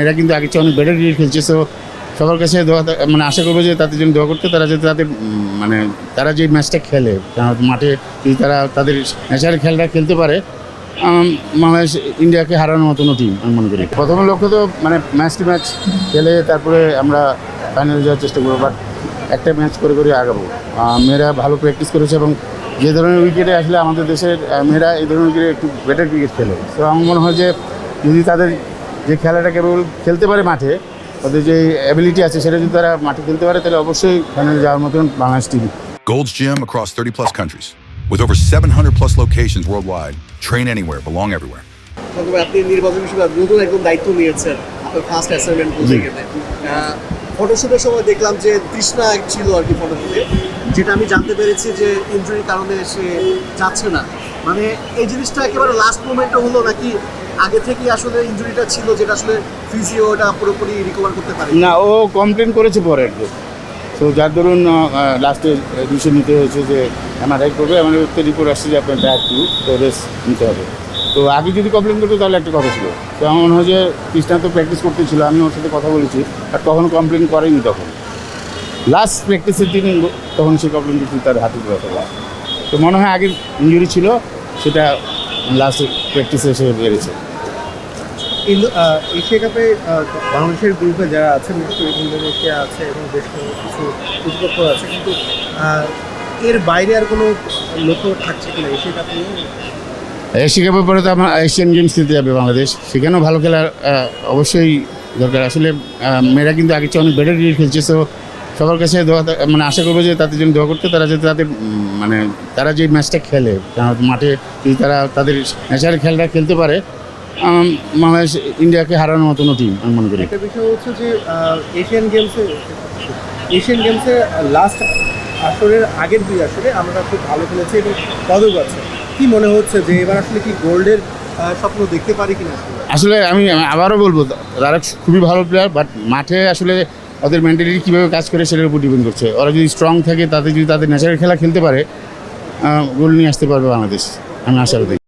মেয়েরা কিন্তু আগের চেয়ে অনেক বেটার ক্রিকেট খেলছে। সো সবার কাছে দোয়া মানে আশা করবো যে তাদের জন্য দোয়া করতে, তারা যাতে তাদের মানে তারা যে ম্যাচটা খেলে মাঠে যদি তারা তাদের ন্যাচারাল খেলাটা খেলতে পারে, বাংলাদেশ ইন্ডিয়াকে হারানোর মতনও টিম আমি মনে করি। প্রথম লক্ষ্য তো মানে ম্যাচ খেলে তারপরে আমরা ফাইনালে যাওয়ার চেষ্টা করবো, বাট একটা ম্যাচ করে করে আগাবো। মেয়েরা ভালো প্র্যাকটিস করেছে এবং যে ধরনের উইকেটে আসলে আমাদের দেশের মেয়েরা এই ধরনের উইকেটে একটু বেটার ক্রিকেট খেলে। তো আমার মনে হয় যে যদি তাদের যে খেলাটা কেবল খেলতে পারে মাঠে, তাদের যে অ্যাবিলিটি আছে সেটা যদি তারা মাঠে খেলতে পারে, তাহলে অবশ্যই ফাইনালে যাওয়ার মতন Bangladesh team. Gold's Gym across 30 plus countries. With over 700 plus locations worldwide. Train anywhere, belong everywhere. আপনি নির্বাচন হিসেবে নতুন একদম দায়িত্ব নিয়েছেন, আপনার ফার্স্ট অ্যাসাইনমেন্ট প্রজেক্টে। ফটোশুটের সময় দেখলাম যে তৃষ্ণা ছিল আর কি ফটোশুটে, যেটা আমি জানতে পেরেছি যে ইনজুরির কারণে সে যাচ্ছে না। মানে এই জিনিসটা একেবারে লাস্ট মোমেন্টে হলো নাকি আগে থেকেই আসলে ইনজুরিটা ছিল, যেটা আসলে ফিজিও ওটা পুরোপুরি রিকভার করতে পারে না, ও কমপ্লেন করেছে পরে আর কি। তো যার ধরুন লাস্টে ডিসিশন নিতে হয়েছে যে এমআরআই করবে, আমাদের রিপোর্ট আসছে যে আপনার ব্যাক টু, তো রেস্ট নিতে হবে। তো আগে যদি কমপ্লেন করতো তাহলে একটা কথা ছিল। তো আমার মনে হয় যে কৃষ্ণা তো প্র্যাকটিস করতেছিল, আমি ওর সাথে কথা বলেছি, আর কখনো কমপ্লেন করেনি। তখন লাস্ট প্র্যাকটিসের দিন তখন সে কমপ্লেন করছিল তার হাতে ব্যথা। তো মনে হয় আগের ইঞ্জুরি ছিল, সেটা লাস্ট প্র্যাকটিসে এসে বেড়েছে। এশিয়া কাপে বাংলাদেশের গ্রুপে যারা আছে, বিশেষ করে ইন্দোনেশিয়া আছে এবং বেশ কিছু প্রতিপক্ষ আছে, কিন্তু এর বাইরে আর কোনো লক্ষ্য থাকছে কিনা এশিয়া কাপ নিয়ে? এশিয়া কাপের পরে তো আমার এশিয়ান গেমস খেলতে যাবে বাংলাদেশ, সেখানেও ভালো খেলার অবশ্যই দরকার। আসলে মেয়েরা কিন্তু আগের চেয়ে অনেক বেটার ক্রিকেট খেলছে। সো সবার কাছে দোয়া মানে আশা করবো যে তাদের জন্য দোয়া করতে, তারা যাতে তাদের মানে তারা যে ম্যাচটা খেলে মাঠে যদি তারা তাদের ন্যাচারাল খেলাটা খেলতে পারে, বাংলাদেশ ইন্ডিয়াকে হারানোর মতনও টিম আমি মনে করি। একটা বিষয় হচ্ছে যে এশিয়ান গেমসে লাস্ট আসরের আগের দুই আসরে আমরা খুব ভালো খেলেছি এবং পদক আছে। কি মনে হচ্ছে যে এবার আসলে কি গোল্ডের স্বপ্ন দেখতে পারি কিনা? আসলে আমি আবারও বলবো, তারা খুবই ভালো প্লেয়ার, বাট মাঠে আসলে ওদের মেন্টালিটি কীভাবে কাজ করে সেটার উপর ডিপেন্ড করছে। ওরা যদি স্ট্রং থাকে, তাদের যদি তাদের ন্যাচারাল খেলা খেলতে পারে, গোল নিয়ে আসতে পারবে বাংলাদেশ, আমি আশা করি।